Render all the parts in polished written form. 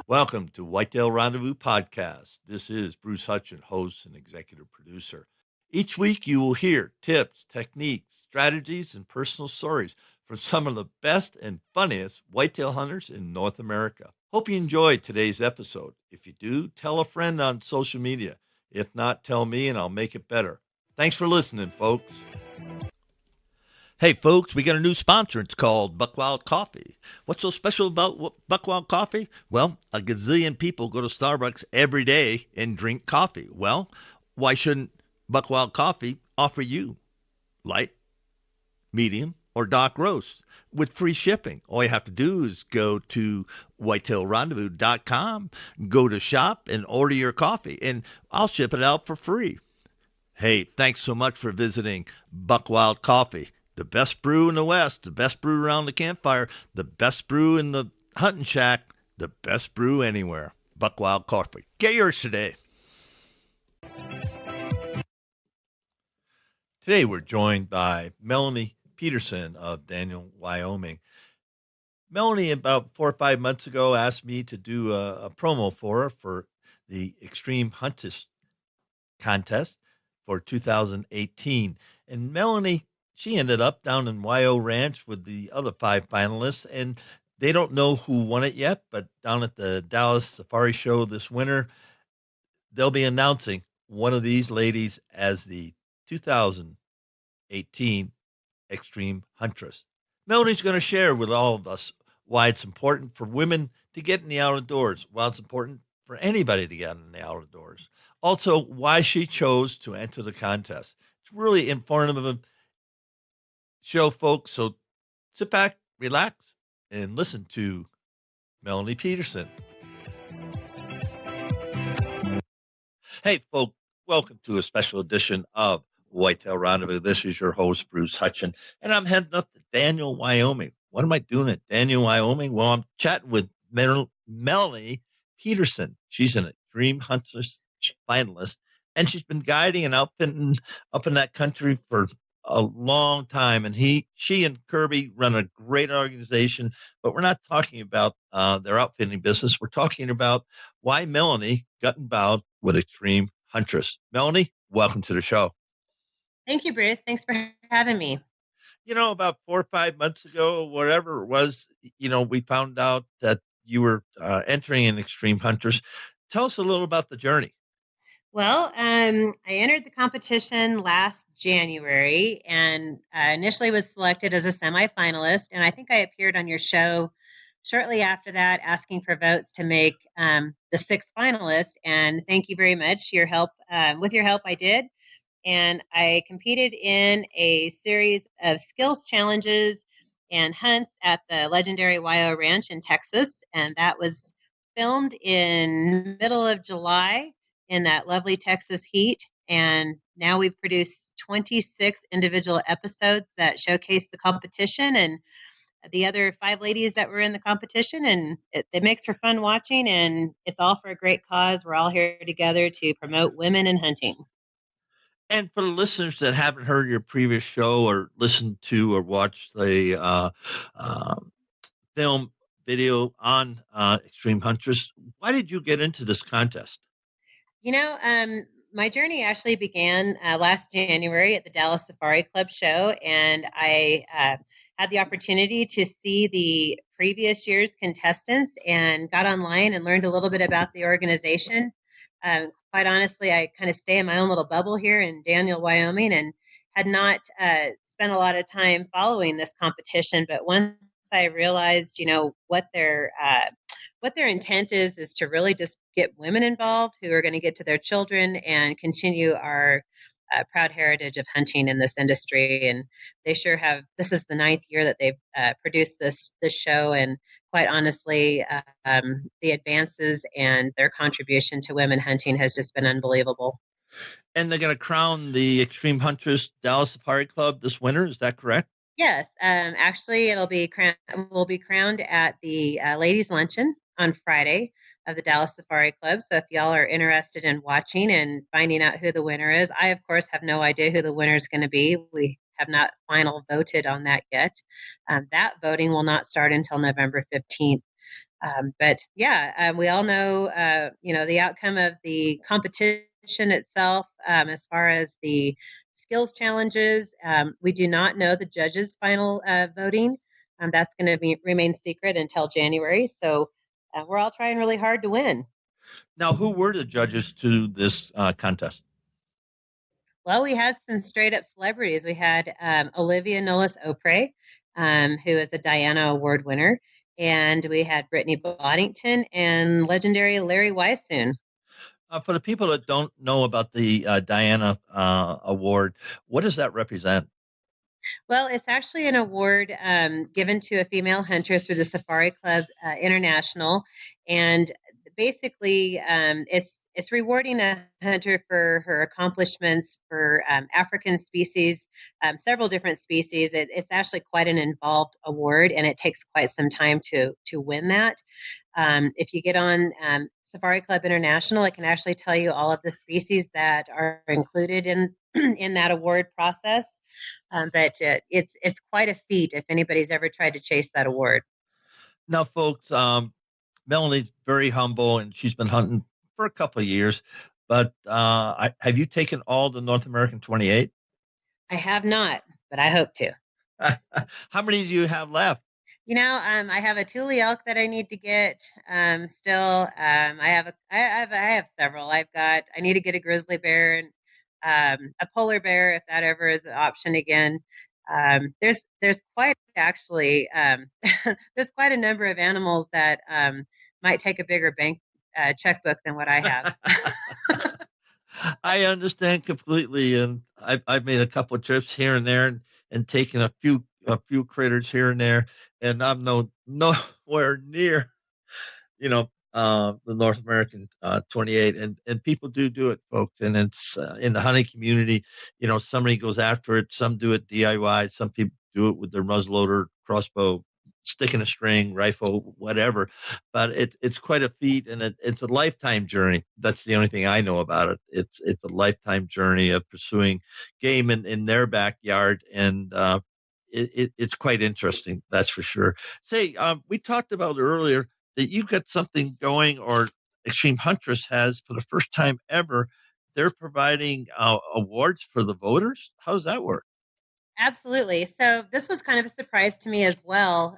Welcome to Whitetail Rendezvous Podcast. This is Bruce Hutchin, host and executive producer. Each week you will hear tips, techniques, strategies, and personal stories from some of the best and funniest whitetail hunters in North America. Hope you enjoyed today's episode. If you do, tell a friend on social media. If not, tell me and I'll make it better. Thanks for listening, folks. Hey, folks, we got a new sponsor. It's called Buckwild Coffee. What's so special about Buckwild Coffee? Well, a gazillion people go to Starbucks every day and drink coffee. Well, why shouldn't Buckwild Coffee offer you light, medium, or dark roast with free shipping? All you have to do is go to whitetailrendezvous.com, go to shop, and order your coffee, and I'll ship it out for free. Hey, thanks so much for visiting Buckwild Coffee. The best brew in the West, the best brew around the campfire, the best brew in the hunting shack, the best brew anywhere. Buckwild Coffee. Get yours today. Today we're joined by Melanie Peterson of Daniel, Wyoming. Melanie, about 4 or 5 months ago, asked me to do a promo for her for the Extreme Huntress contest for 2018. And Melanie, she ended up down in YO Ranch with the other 5 finalists, and they don't know who won it yet, but down at the Dallas Safari Show this winter, they'll be announcing one of these ladies as the 2018 Extreme Huntress. Melanie's going to share with all of us why it's important for women to get in the outdoors, why it's important for anybody to get in the outdoors. Also, why she chose to enter the contest. It's really informative show, folks. So sit back, relax, and listen to Melanie Peterson. Hey, folks, welcome to a special edition of Whitetail Rendezvous. This is your host, Bruce Hutchin, and I'm heading up to Daniel, Wyoming. What am I doing at Daniel, Wyoming? Well, I'm chatting with Melanie Peterson. She's an Extreme Huntress finalist, and she's been guiding and outfitting up in that country for a long time, and she and Kirby run a great organization, but we're not talking about their outfitting business. We're talking about why Melanie got involved with Extreme Huntress. Melanie, welcome to the show. Thank you, Bruce. Thanks for having me. You know, about 4 or 5 months ago, whatever it was, we found out that you were entering an Extreme Huntress. Tell us a little about the journey. Well, I entered the competition last January and initially was selected as a semifinalist. And I think I appeared on your show shortly after that, asking for votes to make the 6th finalist. And thank you very much. Your help, with your help, I did. And I competed in a series of skills challenges and hunts at the legendary YO Ranch in Texas. And that was filmed in middle of July in that lovely Texas heat. And now we've produced 26 individual episodes that showcase the competition and the other 5 ladies that were in the competition. And it makes for fun watching, and it's all for a great cause. We're all here together to promote women in hunting. And for the listeners that haven't heard your previous show or listened to or watched the film video on Extreme Huntress, why did you get into this contest? My journey actually began last January at the Dallas Safari Club show, and I had the opportunity to see the previous year's contestants and got online and learned a little bit about the organization. Quite honestly, I kind of stay in my own little bubble here in Daniel, Wyoming, and had not spent a lot of time following this competition. But once I realized, what their intent is to really just get women involved who are going to get to their children and continue our proud heritage of hunting in this industry. And they sure have. This is the 9th year that they've produced this show, and quite honestly, the advances and their contribution to women hunting has just been unbelievable. And they're going to crown the Extreme Huntress Dallas Safari Club this winter. Is that correct? Yes. Actually, we'll be crowned at the ladies' luncheon on Friday of the Dallas Safari Club. So if y'all are interested in watching and finding out who the winner is, I, of course, have no idea who the winner is going to be. We have not final voted on that yet. That voting will not start until November 15th. But yeah, we all know, the outcome of the competition itself, as far as the skills challenges. We do not know the judges' final voting. That's going to remain secret until January. So we're all trying really hard to win. Now, who were the judges to this contest? Well, we had some straight up celebrities. We had Olivia Knowles Opre, who is a Diana Award winner, and we had Brittany Boddington and legendary Larry Weishuhn. For the people that don't know about the Diana Award, what does that represent? Well, it's actually an award given to a female hunter through the Safari Club International, and basically, it's rewarding a hunter for her accomplishments for African species, several different species. It's actually quite an involved award, and it takes quite some time to win that. If you get on Safari Club International, it can actually tell you all of the species that are included in in that award process. But it's quite a feat if anybody's ever tried to chase that award. Now, folks, Melanie's very humble, and she's been hunting for a couple of years. But have you taken all the North American 28? I have not, but I hope to. How many do you have left? I have a Thule elk that I need to get. Still, I have several. I need to get a grizzly bear and a polar bear if that ever is an option again. There's quite actually there's quite a number of animals that might take a bigger bank checkbook than what I have. I understand completely, and I've made a couple of trips here and there, and taken a few critters here and there, and I'm nowhere near, the North American 28, and people do it, folks, and it's in the hunting community. Somebody goes after it, some do it DIY, some people do it with their muzzleloader, crossbow, sticking a string, rifle, whatever. But it's quite a feat, and it's a lifetime journey. That's the only thing I know about it. It's a lifetime journey of pursuing game in their backyard, and it's quite interesting, that's for sure. Say, we talked about earlier that you've got something going, or Extreme Huntress has, for the first time ever. They're providing awards for the voters. How does that work? Absolutely. So this was kind of a surprise to me as well.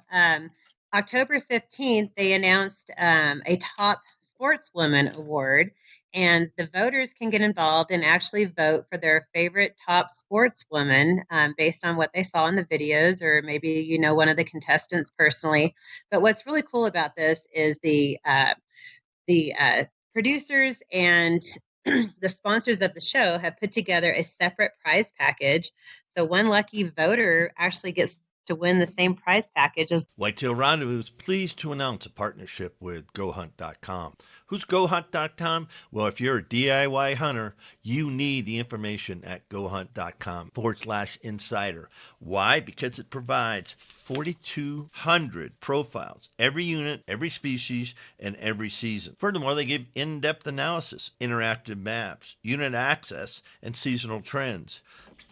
October 15th, they announced a top sportswoman award, and the voters can get involved and actually vote for their favorite top sportswoman based on what they saw in the videos, or maybe one of the contestants personally. But what's really cool about this is the producers and the sponsors of the show have put together a separate prize package. So one lucky voter actually gets to win the same prize package as Whitetail Rendezvous is pleased to announce a partnership with GoHunt.com. Who's GoHunt.com? Well, if you're a DIY hunter, you need the information at GoHunt.com/insider. Why? Because it provides 4,200 profiles, every unit, every species, and every season. Furthermore, they give in-depth analysis, interactive maps, unit access, and seasonal trends.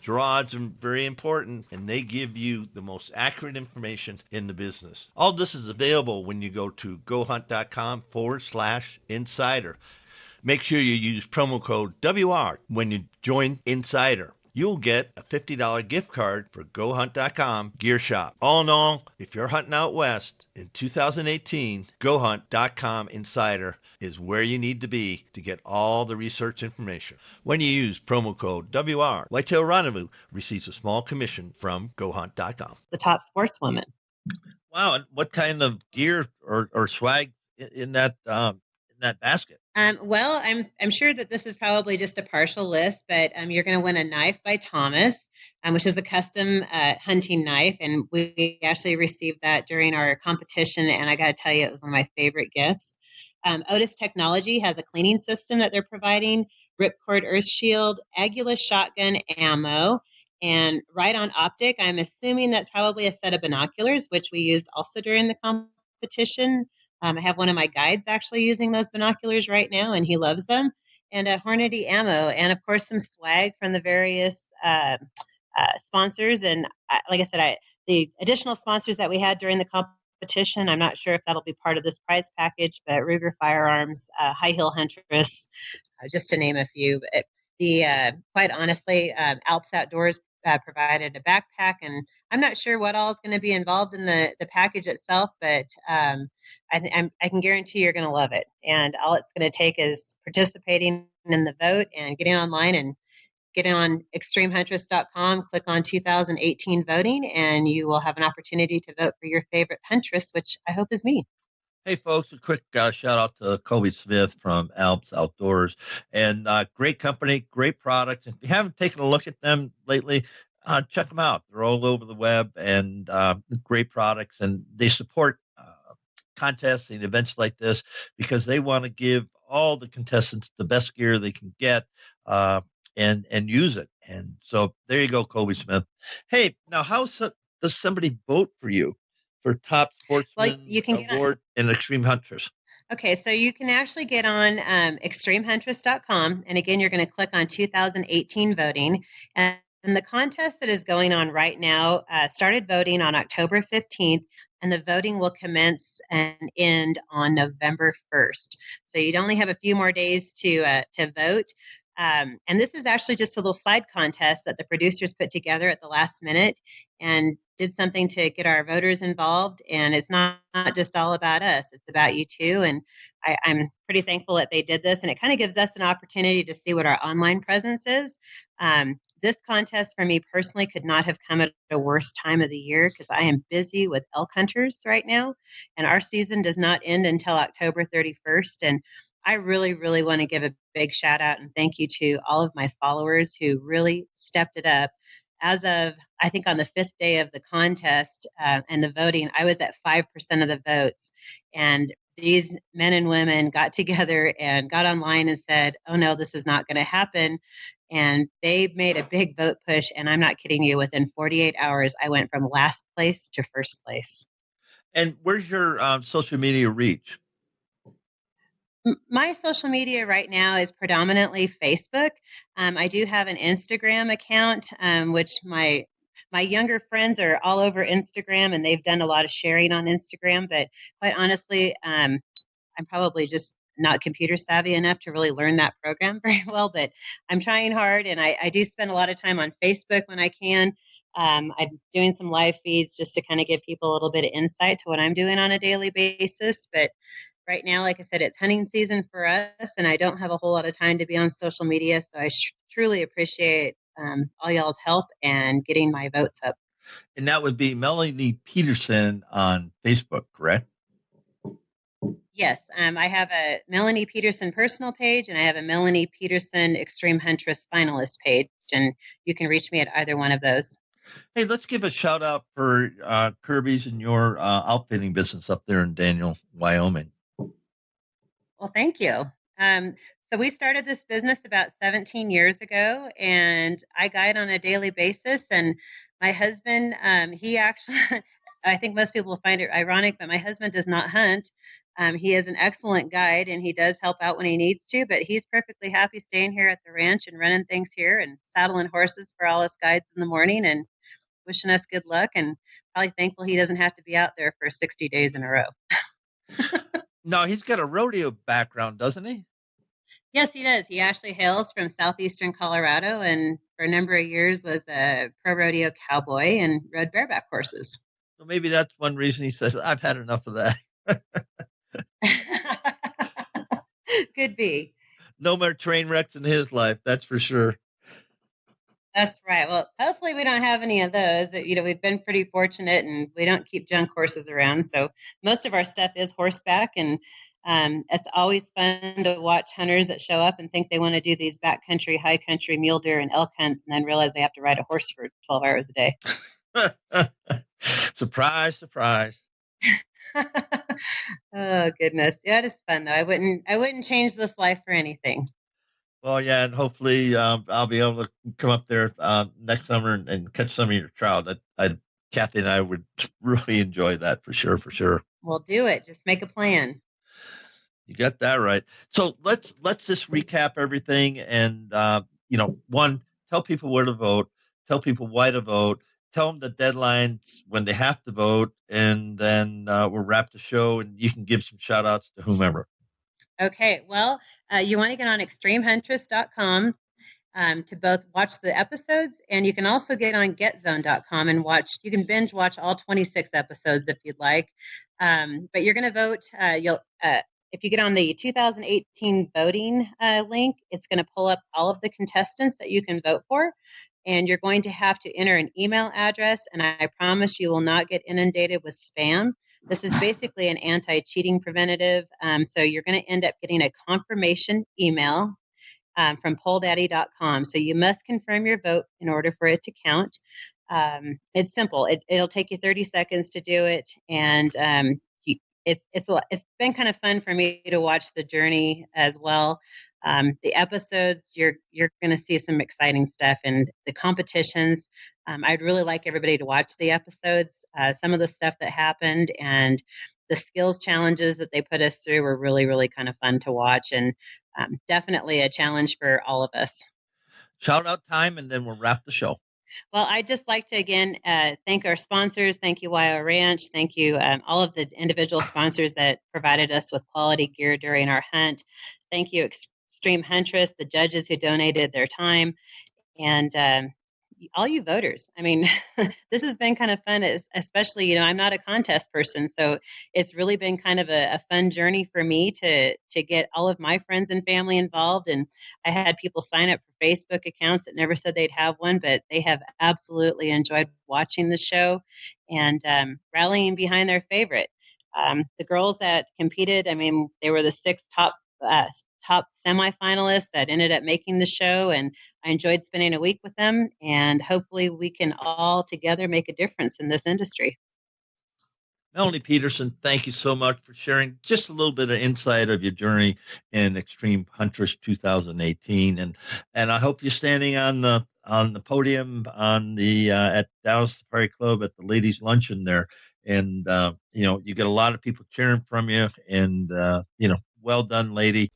Draw odds are very important, and they give you the most accurate information in the business. All this is available when you go to GoHunt.com/insider. Make sure you use promo code WR when you join Insider. You'll get a $50 gift card for GoHunt.com Gear Shop. All in all, if you're hunting out west in 2018, GoHunt.com Insider is where you need to be to get all the research information. When you use promo code WR, Whitetail Rendezvous receives a small commission from GoHunt.com. the top sportswoman. Wow, and what kind of gear or swag in that basket? Well, I'm sure that this is probably just a partial list, but you're going to win a knife by Thomas, which is a custom hunting knife, and we actually received that during our competition, and I got to tell you, it was one of my favorite gifts. Otis Technology has a cleaning system that they're providing, Ripcord Earth Shield, Agula shotgun ammo, and Right On Optic. I'm assuming that's probably a set of binoculars, which we used also during the competition. I have one of my guides actually using those binoculars right now, and he loves them. And a Hornady ammo, and of course some swag from the various sponsors. And like I said, the additional sponsors that we had during the competition. I'm not sure if that'll be part of this prize package, but Ruger Firearms, High Heel Huntress, just to name a few. But quite honestly, Alps Outdoors provided a backpack, and I'm not sure what all is going to be involved in the package itself, but I can guarantee you're going to love it. And all it's going to take is participating in the vote and getting online and get on extremehuntress.com, click on 2018 voting, and you will have an opportunity to vote for your favorite huntress, which I hope is me. Hey, folks, a quick shout out to Kobe Smith from Alps Outdoors. And great company, great products. If you haven't taken a look at them lately, check them out. They're all over the web and great products. And they support contests and events like this because they want to give all the contestants the best gear they can get and use it. And so there you go, Kobe Smith. Hey, now does somebody vote for you? For top sportsman award and Extreme Huntress. Okay, so you can actually get on extremehuntress.com. And again, you're going to click on 2018 voting. And the contest that is going on right now started voting on October 15th, and the voting will commence and end on November 1st. So you'd only have a few more days to vote. And this is actually just a little side contest that the producers put together at the last minute and did something to get our voters involved. And it's not just all about us, it's about you too. And I'm pretty thankful that they did this. And it kind of gives us an opportunity to see what our online presence is. This contest for me personally could not have come at a worse time of the year because I am busy with elk hunters right now. And our season does not end until October 31st. And I really, really want to give a big shout out and thank you to all of my followers who really stepped it up. As of, I think on the 5th day of the contest and the voting, I was at 5% of the votes. And these men and women got together and got online and said, oh no, this is not going to happen. And they made a big vote push. And I'm not kidding you, within 48 hours, I went from last place to first place. And where's your social media reach? My social media right now is predominantly Facebook. I do have an Instagram account, which my younger friends are all over Instagram, and they've done a lot of sharing on Instagram. But quite honestly, I'm probably just not computer savvy enough to really learn that program very well. But I'm trying hard, and I do spend a lot of time on Facebook when I can. I'm doing some live feeds just to kind of give people a little bit of insight to what I'm doing on a daily basis. But right now, like I said, it's hunting season for us, and I don't have a whole lot of time to be on social media. So I truly appreciate all y'all's help and getting my votes up. And that would be Melanie Peterson on Facebook, correct? Yes. I have a Melanie Peterson personal page, and I have a Melanie Peterson Extreme Huntress Finalist page, and you can reach me at either one of those. Hey, let's give a shout out for Kirby's and your outfitting business up there in Daniel, Wyoming. Well, thank you. So we started this business about 17 years ago, and I guide on a daily basis. And my husband, he actually, I think most people will find it ironic, but my husband does not hunt. He is an excellent guide, and he does help out when he needs to, but he's perfectly happy staying here at the ranch and running things here and saddling horses for all us guides in the morning and wishing us good luck, and probably thankful he doesn't have to be out there for 60 days in a row. No, he's got a rodeo background, doesn't he? Yes, he does. He actually hails from southeastern Colorado, and for a number of years was a pro rodeo cowboy and rode bareback horses. So maybe that's one reason he says, I've had enough of that. Could be. No more train wrecks in his life, that's for sure. That's right. Well, hopefully we don't have any of those. We've been pretty fortunate, and we don't keep junk horses around. So most of our stuff is horseback, and it's always fun to watch hunters that show up and think they want to do these backcountry, high country mule deer and elk hunts, and then realize they have to ride a horse for 12 hours a day. Surprise, surprise. Oh goodness, yeah, it is fun though. I wouldn't change this life for anything. Well, yeah, and hopefully I'll be able to come up there next summer and catch some of your trout. Kathy and I would really enjoy that for sure, for sure. We'll do it. Just make a plan. You got that right. So let's just recap everything, and one, tell people where to vote, tell people why to vote, tell them the deadlines when they have to vote, and then we'll wrap the show, and you can give some shout outs to whomever. Okay, well, you want to get on extremehuntress.com to both watch the episodes, and you can also get on getzone.com and watch. You can binge watch all 26 episodes if you'd like. But you're going to vote. If you get on the 2018 voting link, it's going to pull up all of the contestants that you can vote for. And you're going to have to enter an email address, and I promise you will not get inundated with spam. This is basically an anti-cheating preventative. So you're going to end up getting a confirmation email from polldaddy.com. So you must confirm your vote in order for it to count. It's simple. It'll take you 30 seconds to do it, and it's been kind of fun for me to watch the journey as well. The episodes, you're going to see some exciting stuff, and the competitions. I'd really like everybody to watch the episodes. Some of the stuff that happened and the skills challenges that they put us through were really, really kind of fun to watch, and definitely a challenge for all of us. Shout out time, and then we'll wrap the show. Well, I'd just like to, again, thank our sponsors. Thank you, YO Ranch. Thank you, all of the individual sponsors that provided us with quality gear during our hunt. Thank you, Extreme Huntress, the judges who donated their time, and all you voters. I mean, this has been kind of fun, especially, I'm not a contest person, so it's really been kind of a fun journey for me to get all of my friends and family involved. And I had people sign up for Facebook accounts that never said they'd have one, but they have absolutely enjoyed watching the show and rallying behind their favorite. The girls that competed, I mean, they were the 6 top semifinalists that ended up making the show, and I enjoyed spending a week with them, and hopefully we can all together make a difference in this industry. Melanie Peterson, thank you so much for sharing just a little bit of insight of your journey in Extreme Huntress 2018, and I hope you're standing on the podium at Dallas Safari Club at the ladies' luncheon there, and you get a lot of people cheering from you, and well done, lady.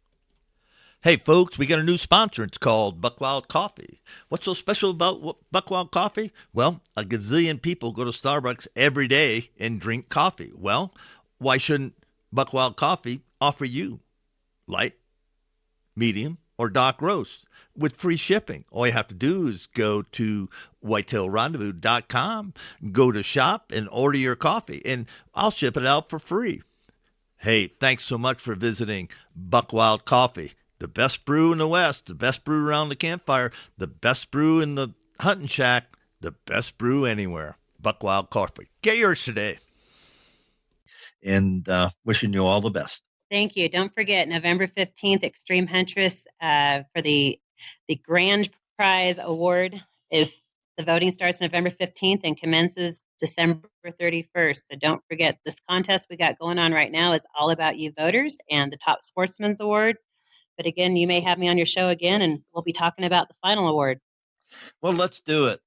Hey, folks, we got a new sponsor. It's called Buckwild Coffee. What's so special about Buckwild Coffee? Well, a gazillion people go to Starbucks every day and drink coffee. Well, why shouldn't Buckwild Coffee offer you light, medium, or dark roast with free shipping? All you have to do is go to whitetailrendezvous.com, go to shop, and order your coffee, and I'll ship it out for free. Hey, thanks so much for visiting Buckwild Coffee. The best brew in the West, the best brew around the campfire, the best brew in the hunting shack, the best brew anywhere. Buckwild Coffee. Get yours today. And wishing you all the best. Thank you. Don't forget, November 15th, Extreme Huntress for the grand prize award is the voting starts November 15th and commences December 31st. So don't forget, this contest we got going on right now is all about you voters and the Top Sportsman's Award. But again, you may have me on your show again, and we'll be talking about the final award. Well, let's do it.